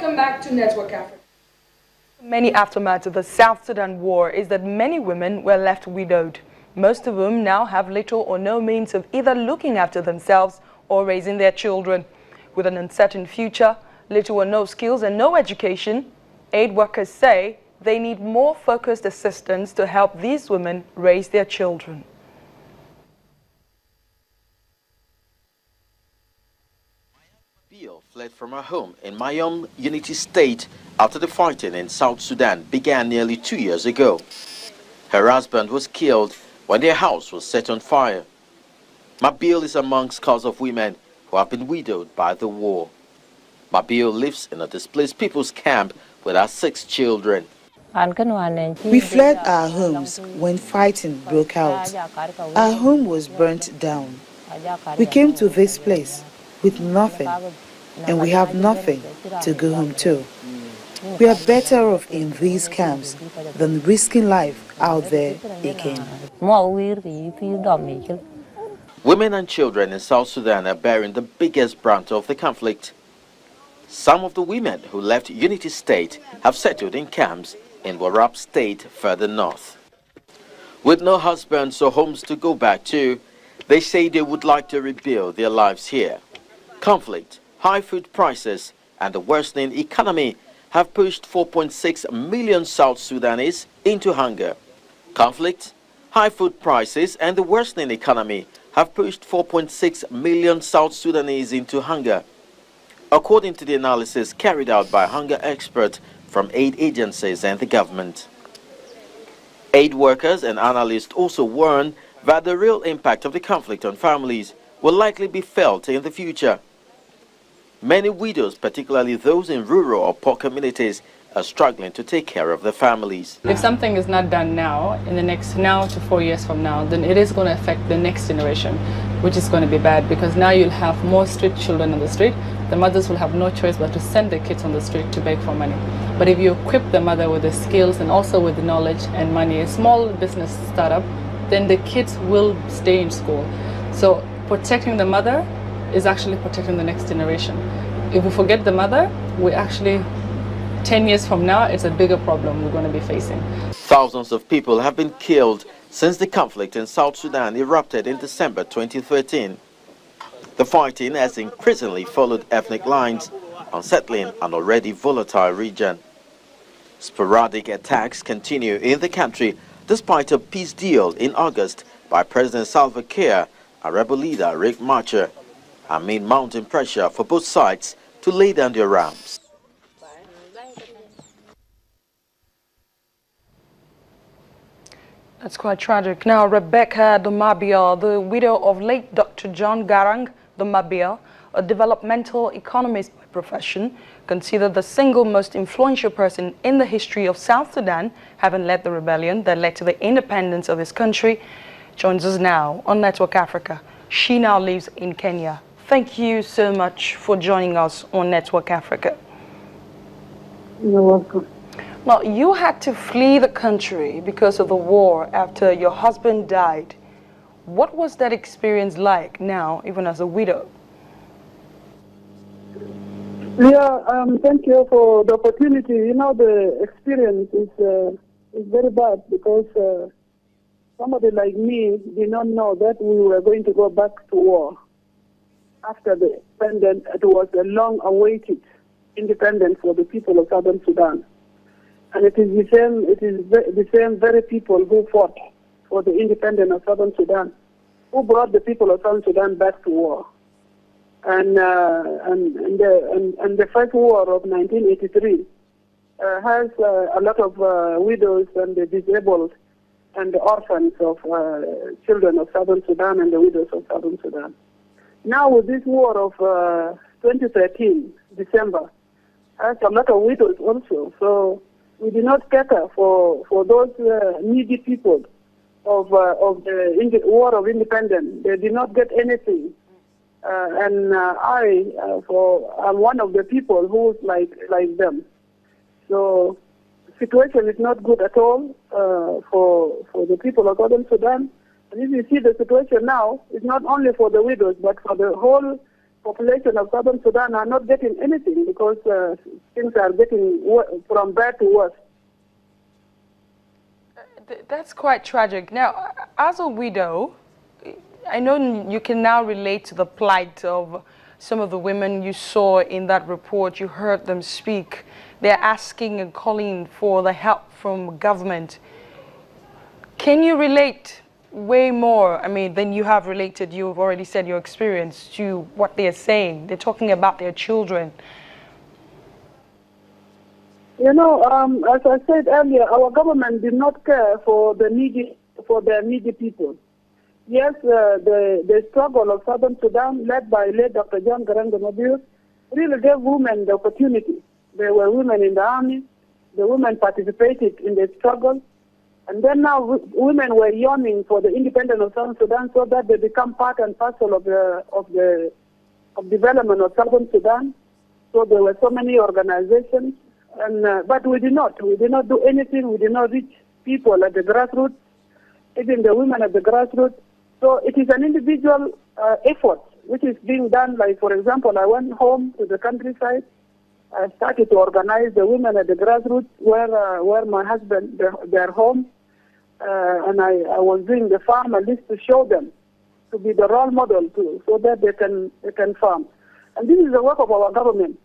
Welcome back to Network Africa. Many aftermath of the South Sudan war is that many women were left widowed, most of whom now have little or no means of either looking after themselves or raising their children. With an uncertain future, little or no skills and no education, aid workers say they need more focused assistance to help these women raise their children. Fled from her home in Mayom, Unity State after the fighting in South Sudan began nearly 2 years ago. Her husband was killed when their house was set on fire. Mabil is among scores of women who have been widowed by the war. Mabil lives in a displaced people's camp with her 6 children. We fled our homes when fighting broke out. Our home was burnt down. We came to this place with nothing, and we have nothing to go home to. We are better off in these camps than risking life out there again. Women and children in South Sudan are bearing the biggest brunt of the conflict. Some of the women who left Unity State have settled in camps in Warrap State further north. With no husbands or homes to go back to, they say they would like to rebuild their lives here. Conflict, high food prices, and the worsening economy have pushed 4.6 million South Sudanese into hunger. Conflict, high food prices, and the worsening economy have pushed 4.6 million South Sudanese into hunger, according to the analysis carried out by hunger experts from aid agencies and the government. Aid workers and analysts also warn that the real impact of the conflict on families will likely be felt in the future. Many widows, particularly those in rural or poor communities, are struggling to take care of their families. If something is not done now, in the next now to 4 years from now, then it is going to affect the next generation, which is going to be bad, because now you'll have more street children on the street. The mothers will have no choice but to send their kids on the street to beg for money. But if you equip the mother with the skills and also with the knowledge and money, a small business startup, then the kids will stay in school. So protecting the mother is actually protecting the next generation. If we forget the mother, we actually, 10 years from now, it's a bigger problem we're going to be facing. Thousands of people have been killed since the conflict in South Sudan erupted in December 2013. The fighting has increasingly followed ethnic lines, unsettling an already volatile region. Sporadic attacks continue in the country despite a peace deal in August by President Salva Kiir and rebel leader Riek Machar, amid mounting pressure for both sides to lay down their arms. That's quite tragic. Now, Rebecca Domabia, the widow of late Dr. John Garang Domabia, a developmental economist by profession, considered the single most influential person in the history of South Sudan, having led the rebellion that led to the independence of his country, joins us now on Network Africa. She now lives in Kenya. Thank you so much for joining us on Network Africa. You're welcome. Now, you had to flee the country because of the war after your husband died. What was that experience like now, even as a widow? Yeah, thank you for the opportunity. You know, the experience is very bad because somebody like me did not know that we were going to go back to war. After the independence, it was a long-awaited independence for the people of Southern Sudan. And it is the same very people who fought for the independence of Southern Sudan, who brought the people of Southern Sudan back to war. And the first war of 1983 has a lot of widows and the disabled and the orphans of children of Southern Sudan and the widows of Southern Sudan. Now with this war of 2013, December, has a lot of widows also. So we did not cater for those needy people of the war of independence. They did not get anything. I'm one of the people who's like them. So situation is not good at all for the people of Southern Sudan. And if you see the situation now, it's not only for the widows, but for the whole population of Southern Sudan are not getting anything because things are getting from bad to worse. That's quite tragic. Now, as a widow, I know you can now relate to the plight of some of the women you saw in that report. You heard them speak. They're asking and calling for the help from government. Can you relate way more, I mean, than you have related? You've already said your experience to what they're saying. They're talking about their children. You know, as I said earlier, our government did not care for the needy, for their needy people. Yes, the struggle of Southern Sudan, led by late Dr. John Garang, really gave women the opportunity. There were women in the army. The women participated in the struggle. And then now women were yearning for the independence of Southern Sudan so that they become part and parcel of development of Southern Sudan. So there were so many organizations, and but we did not do anything. We did not reach people at the grassroots, even the women at the grassroots. So it is an individual effort which is being done. Like, for example, I went home to the countryside. I started to organize the women at the grassroots where my husband, their home, and I was doing the farm at least to show them, to be the role model too, so that they can farm. And this is the work of our government,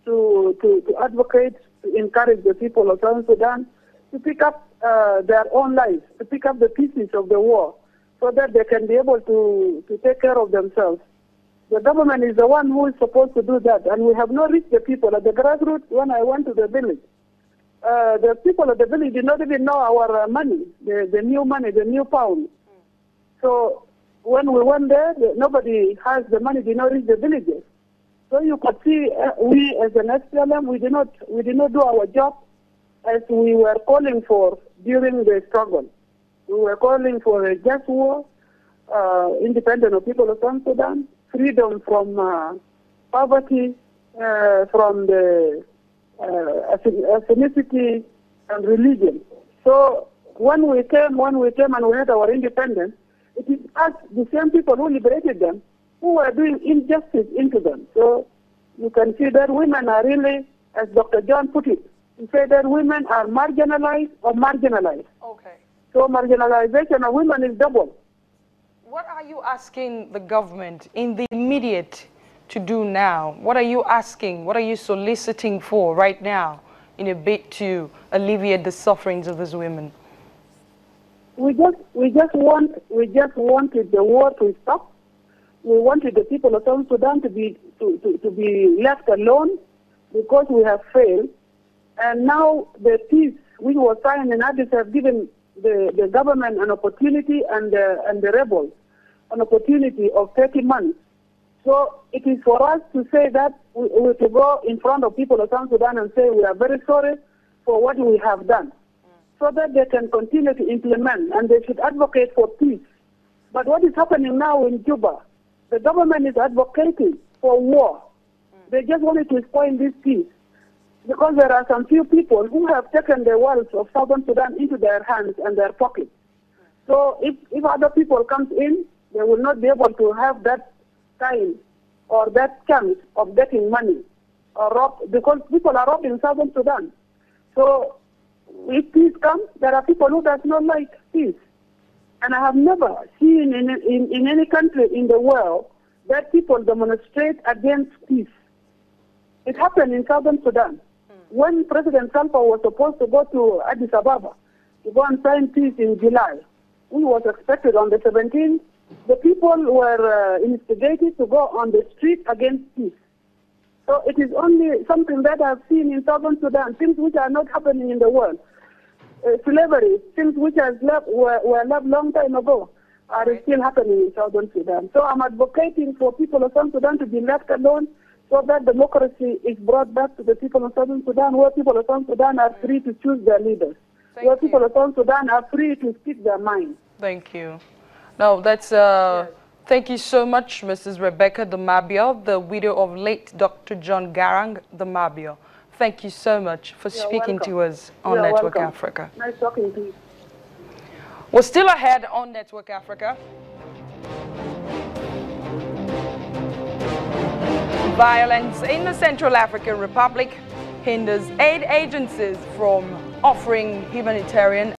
to advocate, to encourage the people of Southern Sudan to pick up their own lives, to pick up the pieces of the war, so that they can be able to take care of themselves. The government is the one who is supposed to do that, and we have not reached the people at the grassroots. When I went to the village, the people of the village did not even know our money, the new money, the new pound. So when we went there, nobody has the money, did not reach the villages. So you could see we as an SPLM, we did not do our job as we were calling for during the struggle. We were calling for a just war, independence of people of South Sudan, freedom from poverty, from the ethnicity and religion. So when we came and we had our independence, it is us, the same people who liberated them, who were doing injustice into them. So you can see that women are really, as Dr. John put it, he said that women are marginalized or marginalized. Okay. So marginalization of women is double. What are you asking the government in the immediate to do now? What are you asking? What are you soliciting for right now in a bid to alleviate the sufferings of these women? We just wanted the war to stop. We wanted the people of South Sudan to be left alone because we have failed. And now the peace which was signed in Addis have given the government an opportunity and the rebels an opportunity of 30 months. So it is for us to say that we to go in front of people of South Sudan and say we are very sorry for what we have done, so that they can continue to implement and they should advocate for peace. But what is happening now in Juba, the government is advocating for war. They just wanted to spoil this peace because there are some few people who have taken the wealth of Southern Sudan into their hands and their pockets. So if other people come in, they will not be able to have that time or that chance of getting money or rob, because people are robbed in Southern Sudan. So if peace comes, there are people who does not like peace. And I have never seen in any country in the world that people demonstrate against peace. It happened in Southern Sudan. When President Salva was supposed to go to Addis Ababa to go and sign peace in July, he was expected on the 17th. The people were instigated to go on the street against peace. So it is only something that I've seen in Southern Sudan, things which are not happening in the world. Slavery, things which were left long time ago, are still happening in Southern Sudan. So I'm advocating for people of Southern Sudan to be left alone so that democracy is brought back to the people of Southern Sudan, where people of Southern Sudan are free to choose their leaders, where people of Southern Sudan are free to speak their mind. Thank you. No, that's, thank you so much, Mrs. Rebecca Dumabio, the widow of late Dr. John Garang Dumabio. Thank you so much for speaking to us on Network Africa. Nice talking to you. We're still ahead on Network Africa. Violence in the Central African Republic hinders aid agencies from offering humanitarian